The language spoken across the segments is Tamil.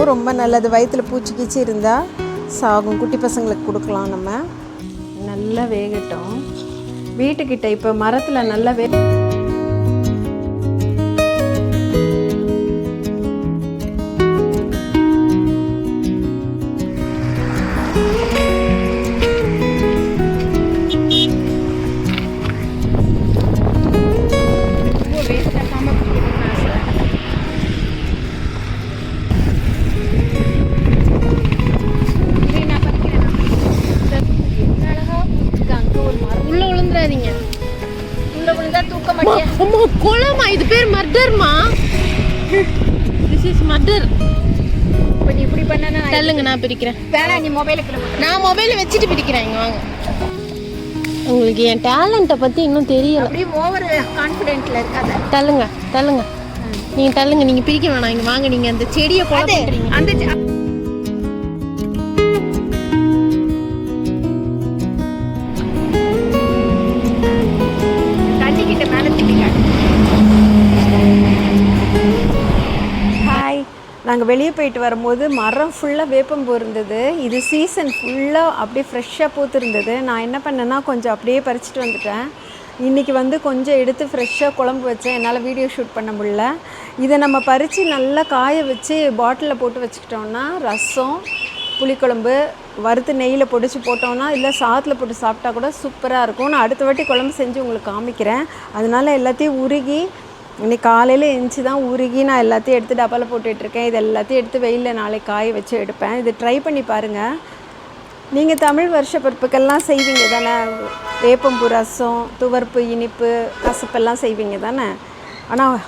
ரொம்ப நல்லது. வயிற்றில் பூச்சி கீச்சி இருந்தால் சாகும். குட்டி பசங்களுக்கு கொடுக்கலாம். நம்ம நல்லா வேகட்டும். வீட்டுக்கிட்ட இப்போ மரத்தில் நல்லா கொலமா இது பேர் மர்டர்மா. This is murder. இப்போ நீ இப்படி பண்ணனா தள்ளுங்க, நான் பிரிக்கிறேன். வேணா, நீ மொபைலுக்கு நான் மொபைலை வச்சுட்டு பிரிக்கிறேன். இங்க வாங்க. உங்களுக்கு என் டேலண்ட்டை பற்றி இன்னும் தெரியல. அப்படியே ஓவர் கான்ஃபிடென்ட்ல இருக்காத. தள்ளுங்க தள்ளுங்க, நீங்கள் தள்ளுங்க. நீங்கள் பிரிக்க வேணாம். இங்கே வாங்க. நீங்கள் அந்த செடியை கொலை பண்ணுறீங்க. அந்த தண்ணிக்கிட்ட மேலே திட்டிங்க. ஹாய். நாங்கள் வெளியே போயிட்டு வரும்போது மரம் ஃபுல்லாக வேப்பம்பூ இருந்தது. இது சீசன் ஃபுல்லாக அப்படியே ஃப்ரெஷ்ஷாக பூத்துருந்தது. நான் என்ன பண்ணேன்னா கொஞ்சம் அப்படியே பறிச்சுட்டு வந்துட்டேன். இன்றைக்கி வந்து கொஞ்சம் எடுத்து ஃப்ரெஷ்ஷாக குழம்பு வச்சேன். என்னால் வீடியோ ஷூட் பண்ண முடியல. இதை நம்ம பறித்து நல்லா காய வச்சு பாட்டிலில் போட்டு வச்சுக்கிட்டோம்னா ரசம், புளிக்குழம்பு, வறுத்து நெய்யில் பொடிச்சு போட்டோம்னா இல்லை சாதத்தில் போட்டு சாப்பிட்டா கூட சூப்பராக இருக்கும். நான் அடுத்த வாட்டி குழம்பு செஞ்சு உங்களுக்கு காமிக்கிறேன். அதனால் எல்லாத்தையும் உருகி இன்றைக்கி காலையில் எழுந்துச்சி தான் உருகி நான் எல்லாத்தையும் எடுத்து டப்பாவில் போட்டுட்ருக்கேன். இது எல்லாத்தையும் எடுத்து வெயிலில் நாளைக்கு காய வச்சு எடுப்பேன். இது ட்ரை பண்ணி பாருங்கள். நீங்கள் தமிழ் வருஷ பிறப்புக்கெல்லாம் செய்வீங்க தானே? வேப்பம்பூ ரசம், துவர்ப்பு, இனிப்பு, கசப்பெல்லாம் செய்வீங்க தானே? ஆனால்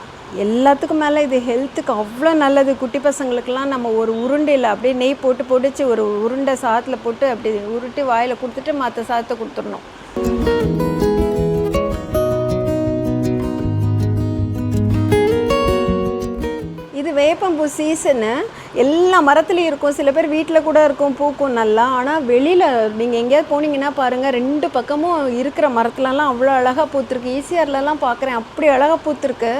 எல்லாத்துக்கும் மேலே இது ஹெல்த்துக்கு அவ்வளோ நல்லது. குட்டி பசங்களுக்கெல்லாம் நம்ம ஒரு உருண்டையில் அப்படியே நெய் போட்டு பொடிச்சு ஒரு உருண்டை சாதத்தில் போட்டு அப்படி உருட்டி வாயில் கொடுத்துட்டு மற்ற சாதத்தை கொடுத்துடணும். இது வேப்பம்பூ சீசனு. எல்லா மரத்துலேயும் இருக்கும். சில பேர் வீட்டில் கூட இருக்கும், பூக்கும் நல்லா. ஆனால் வெளியில் நீங்கள் எங்கேயாவது போனீங்கன்னா பாருங்கள், 2 பக்கமும் இருக்கிற மரத்துலலாம் அவ்வளோ அழகாக பூத்துருக்கு. ஈசிஆர்லலாம் பார்க்குறேன், அப்படி அழகாக பூத்துருக்கு.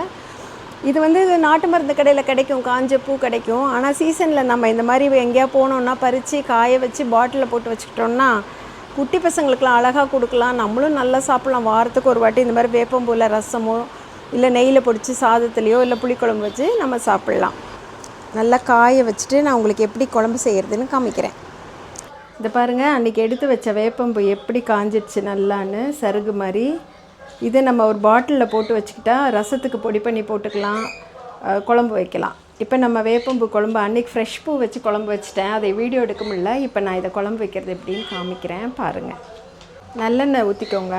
இது வந்து நாட்டு மருந்து கடையில் கிடைக்கும், காஞ்ச பூ கிடைக்கும். ஆனால் சீசனில் நம்ம இந்த மாதிரி எங்கேயா போனோன்னா பறித்து காய வச்சு பாட்டிலில் போட்டு வச்சுக்கிட்டோம்னா குட்டி பசங்களுக்கெலாம் அழகாக கொடுக்கலாம். நம்மளும் நல்லா சாப்பிட்லாம். வாரத்துக்கு ஒரு வாட்டி இந்த மாதிரி வேப்பம்பூவில் ரசமோ இல்லை நெய்யில் பொடிச்சு சாதத்துலேயோ இல்லை புளிக்குழம்பு வச்சு நம்ம சாப்பிட்லாம். நல்லா காய வச்சுட்டு நான் உங்களுக்கு எப்படி குழம்பு செய்கிறதுன்னு காமிக்கிறேன். இதை பாருங்கள், அன்றைக்கி எடுத்து வச்ச வேப்பம்பூ எப்படி காஞ்சிடுச்சு நல்லான்னு, சருகு மாதிரி. இதை நம்ம ஒரு பாட்டிலில் போட்டு வச்சுக்கிட்டா ரசத்துக்கு பொடி பண்ணி போட்டுக்கலாம், குழம்பு வைக்கலாம். இப்போ நம்ம வேப்பம்பூ குழம்பு அன்றைக்கி ஃப்ரெஷ் பூ வச்சு குழம்பு வச்சுட்டேன். அதை வீடியோ எடுக்க முடியல. இப்போ நான் இதை குழம்பு வைக்கிறது எப்படின்னு காமிக்கிறேன் பாருங்கள். நல்லெண்ணெய் ஊற்றிக்கோங்க.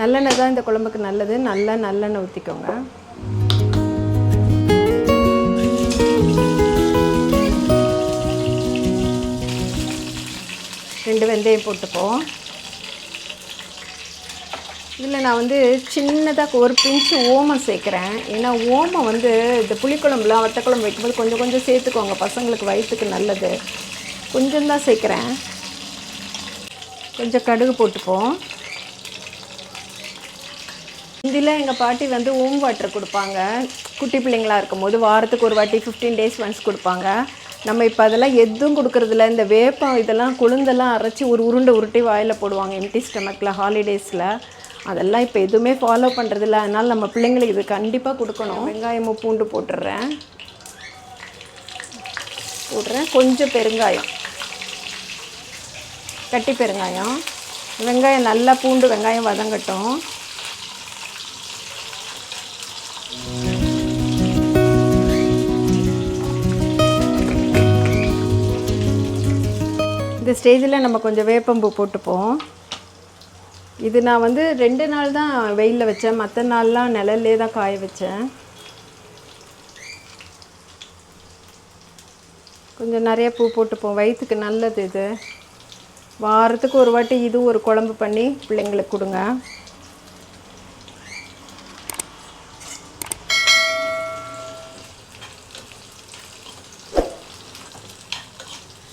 நல்லெண்ணெய் தான் இந்த குழம்புக்கு நல்லது. நல்லெண்ணெய் ஊற்றிக்கோங்க. ரெண்டு வெந்தயம் போட்டுப்போம். இதில் நான் வந்து சின்னதாக ஒரு பிஞ்சு ஓமம் சேர்க்குறேன். ஏன்னா ஓமம் வந்து இந்த புளிக்குழம்புலாம் வத்தக்குழம்பு வைக்கும்போது கொஞ்சம் கொஞ்சம் சேர்த்துக்கோங்க, பசங்களுக்கு வயிற்றுக்கு நல்லது. கொஞ்சம் தான் சேர்க்குறேன். கொஞ்சம் கடுகு போட்டுப்போம். இதில் எங்கள் பாட்டி வந்து ஓம் வாட்டர் கொடுப்பாங்க. குட்டி பிள்ளைங்களாக இருக்கும் போது வாரத்துக்கு ஒரு வாட்டி 15 days ஒன்ஸ் கொடுப்பாங்க. நம்ம இப்போ அதெல்லாம் எதுவும் கொடுக்குறதில்ல. இந்த வேப்பம் இதெல்லாம் கொழுந்தெல்லாம் அரைச்சி ஒரு உருண்டை உருட்டி வாயில் போடுவாங்க எம்டி ஸ்டமக்கில் ஹாலிடேஸில். அதெல்லாம் இப்போ எதுவுமே ஃபாலோ பண்ணுறதில்ல. அதனால் நம்ம பிள்ளைங்களுக்கு இது கண்டிப்பாக கொடுக்கணும். வெங்காயமும் பூண்டு போட்டுடுறேன். கொஞ்சம் பெருங்காயம், கட்டி பெருங்காயம். வெங்காயம் நல்லா பூண்டு வெங்காயம் வதங்கட்டும். இந்த ஸ்டேஜில் நம்ம கொஞ்சம் வேப்பம்பூ போட்டுப்போம். இது நான் வந்து 2 நாள் தான் வெயிலில் வச்சேன். மற்ற நாள்லாம் நிழல்லே தான் காய வச்சேன். கொஞ்சம் நிறைய பூ போட்டுப்போம். வயிற்றுக்கு நல்லது இது. வாரத்துக்கு ஒரு வாட்டி இதுவும் ஒரு குழம்பு பண்ணி பிள்ளைங்களுக்கு கொடுங்க.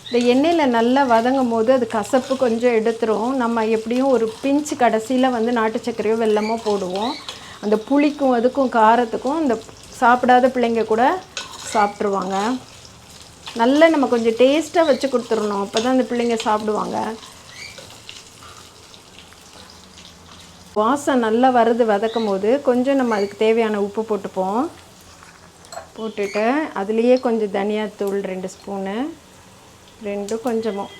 இந்த எண்ணெயில் நல்லா வதங்கும் போது அது கசப்பு கொஞ்சம் எடுத்துரும். நம்ம எப்படியும் ஒரு பிஞ்சு கடைசியில் வந்து நாட்டு சர்க்கரையோ வெல்லமோ போடுவோம். அந்த புளிக்கும் அதுக்கும் காரத்துக்கும் இந்த சாப்பிடாத பிள்ளைங்க கூட சாப்பிட்ருவாங்க. நல்லா நம்ம கொஞ்சம் டேஸ்ட்டாக வச்சு கொடுத்துடணும், அப்போ தான் அந்த பிள்ளைங்க சாப்பிடுவாங்க. வாசம் நல்லா வருது வதக்கும் போது கொஞ்சம் நம்ம அதுக்கு தேவையான உப்பு போட்டுப்போம். போட்டுட்டு அதுலேயே கொஞ்சம் தனியாத்தூள் 2 ஸ்பூனு, 2 கொஞ்சமும்.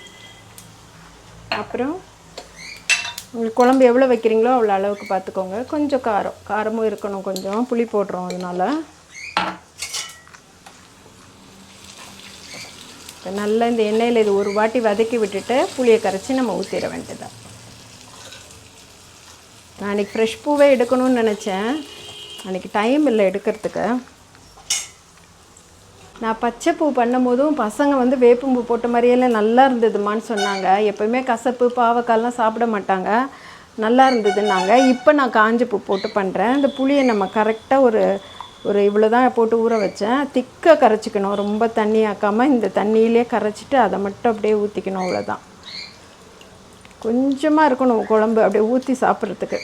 அப்புறம் உங்களுக்கு குழம்பு எவ்வளோ வைக்கிறீங்களோ அவ்வளோ அளவுக்கு பார்த்துக்கோங்க. கொஞ்சம் காரமும் இருக்கணும், கொஞ்சம் புளி போடுறோம் அதனால். இப்போ நல்லா இந்த எண்ணெயில் இது ஒரு வாட்டி வதக்கி விட்டுட்டு புளியை கரைச்சி நம்ம ஊற்றிட வேண்டியதான். நான் அன்றைக்கி ஃப்ரெஷ் பூவே எடுக்கணும்னு நினச்சேன், அன்றைக்கி டைம் இல்லை எடுக்கிறதுக்கு. நான் பச்சை பூ பண்ணும்போதும் பசங்க வந்து வேப்பம்பூ போட்ட மாதிரியெல்லாம் நல்லா இருந்ததுமான்னு சொன்னாங்க. எப்போயுமே கசப்பு பாவக்காயெல்லாம் சாப்பிட மாட்டாங்க, நல்லா இருந்ததுன்னாங்க. இப்போ நான் காஞ்ச பூ போட்டு பண்ணுறேன். இந்த புளியை நம்ம கரெக்டாக ஒரு இவ்வளோ தான் போட்டு ஊற வச்சேன். திக்காக கரைச்சிக்கணும், ரொம்ப தண்ணி ஆக்காமல் இந்த தண்ணியிலே கரைச்சிட்டு அதை மட்டும் அப்படியே ஊற்றிக்கணும், அவ்வளோதான். கொஞ்சமாக இருக்கணும் குழம்பு அப்படியே ஊற்றி சாப்பிட்றதுக்கு.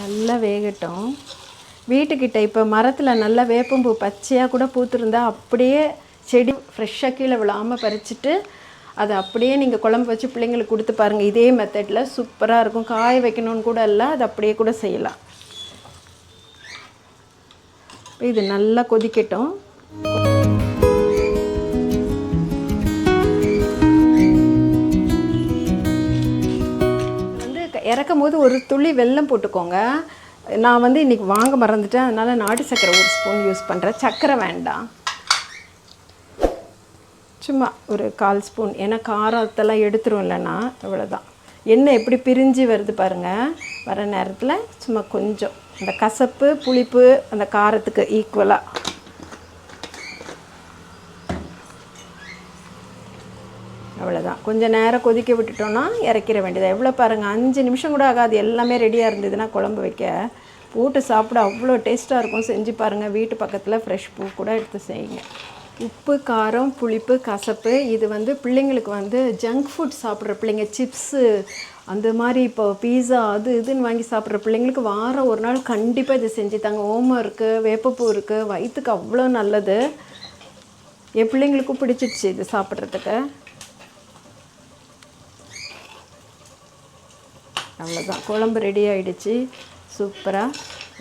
நல்லா வேகட்டும். வீட்டுக்கிட்ட இப்போ மரத்தில் நல்லா வேப்பம்பூ பச்சையாக கூட பூத்துருந்தா அப்படியே செடி ஃப்ரெஷ்ஷாக கீழே விழாமல் பறிச்சுட்டு அதை அப்படியே நீங்கள் குழம்பு வச்சு பிள்ளைங்களுக்கு கொடுத்து பாருங்கள். இதே மெத்தடில் சூப்பராக இருக்கும். காய வைக்கணும்னு கூட இல்லை, அது அப்படியே கூட செய்யலாம். இது நல்லா கொதிக்கட்டும். இறக்கும் போது ஒரு துளி வெல்லம் போட்டுக்கோங்க. நான் வந்து இன்றைக்கி வாங்க மறந்துட்டேன், அதனால் நாட்டு சர்க்கரை 1 ஸ்பூன் யூஸ் பண்ணுறேன். சர்க்கரை வேண்டாம், சும்மா ஒரு 1/4 ஸ்பூன். ஏன்னா காரத்தெல்லாம் எடுத்துரும் இல்லைன்னா, அவ்வளோதான். எண்ணெய் எப்படி பிரிஞ்சு வருது பாருங்கள். வர நேரத்தில் சும்மா கொஞ்சம் அந்த கசப்பு புளிப்பு அந்த காரத்துக்கு ஈக்குவலாக. அவ்வளோதான். கொஞ்சம் நேரம் கொதிக்க விட்டுட்டோன்னா இறக்கிற வேண்டியது. எவ்வளோ பாருங்கள், 5 நிமிஷம் கூட ஆகாது. எல்லாமே ரெடியாக இருந்ததுன்னா குழம்பு வைக்க போட்டு சாப்பிட அவ்வளோ டேஸ்ட்டாக இருக்கும். செஞ்சு பாருங்கள். வீட்டு பக்கத்தில் ஃப்ரெஷ் பூ கூட எடுத்து செய்யுங்க. உப்பு காரம் புளிப்பு கசப்பு இது வந்து பிள்ளைங்களுக்கு வந்து ஜங்க் ஃபுட் சாப்பிட்ற பிள்ளைங்க, சிப்ஸு அந்த மாதிரி இப்போ பீஸா அது இதுன்னு வாங்கி சாப்பிட்ற பிள்ளைங்களுக்கு வாரம் ஒரு நாள் கண்டிப்பாக இது செஞ்சு தாங்க. ஓமம் இருக்குது, வேப்பப்பூ இருக்குது, வயிற்றுக்கு அவ்வளோ நல்லது. என் பிள்ளைங்களுக்கும் பிடிச்சிடுச்சு இது சாப்பிட்றதுக்கு. அவ்வளோதான், குழம்பு ரெடி ஆகிடுச்சு. சூப்பராக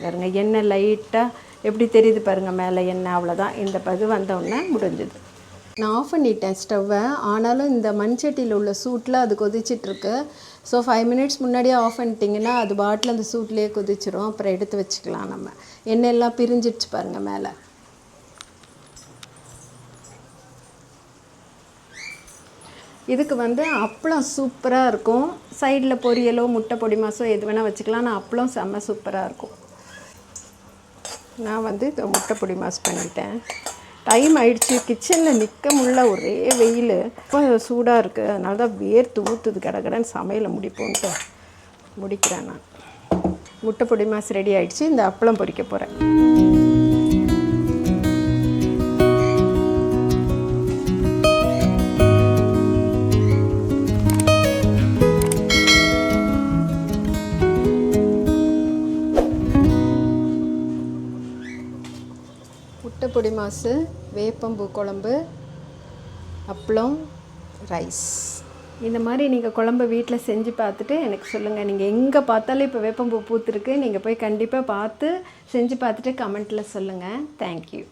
பாருங்க. எண்ணெய் லைட்டாக எப்படி தெரியுது பாருங்கள் மேலே எண்ணெய். அவ்வளோதான். இந்த பது வந்தோடனே முடிஞ்சுது. நான் ஆஃப் பண்ணிட்டேன் ஸ்டவ்வை. ஆனாலும் இந்த மண்சட்டியில் உள்ள சூட்டில் அது கொதிச்சிட்ருக்கு. ஸோ 5 மினிட்ஸ் முன்னாடியே ஆஃப் பண்ணிட்டிங்கன்னா அது பாட்டில் அந்த சூட்லேயே கொதிச்சிரும். அப்புறம் எடுத்து வச்சுக்கலாம். நம்ம எண்ணெயெல்லாம் பிரிஞ்சிடுச்சு பாருங்கள் மேலே. இதுக்கு வந்து அப்பளம் சூப்பராக இருக்கும். சைடில் பொரியலோ முட்டை பொடி மாசோ எது வேணால் வச்சுக்கலாம். நான் அப்பளம் செம்ம சூப்பராக இருக்கும். நான் வந்து இந்த முட்டை பொடி மாஸ் பண்ணிட்டேன். டைம் ஆயிடுச்சு. கிச்சனில் நிற்க முடியல, ஒரே வெயில். இப்போ சூடாக இருக்குது, அதனால தான் வேர்த்து ஊற்றுது. கடகடன்னு சமையலை முடிப்போன்ட்டு முடிக்கிறேன் நான். முட்டை பொடி மாஸ் ரெடி ஆகிடுச்சு. இந்த அப்பளம் பொரிக்க போகிறேன். முட்டை பொடி மாசு, வேப்பம்பூ குழம்பு, அப்பளம், ரைஸ். இந்த மாதிரி நீங்கள் குழம்பு வீட்டில் செஞ்சு பார்த்துட்டு எனக்கு சொல்லுங்கள். நீங்கள் எங்கே பார்த்தாலும் இப்போ வேப்பம்பூ பூத்துருக்கு. நீங்கள் போய் கண்டிப்பாக பார்த்து செஞ்சு பார்த்துட்டு கமெண்ட்டில் சொல்லுங்கள். தேங்க்யூ.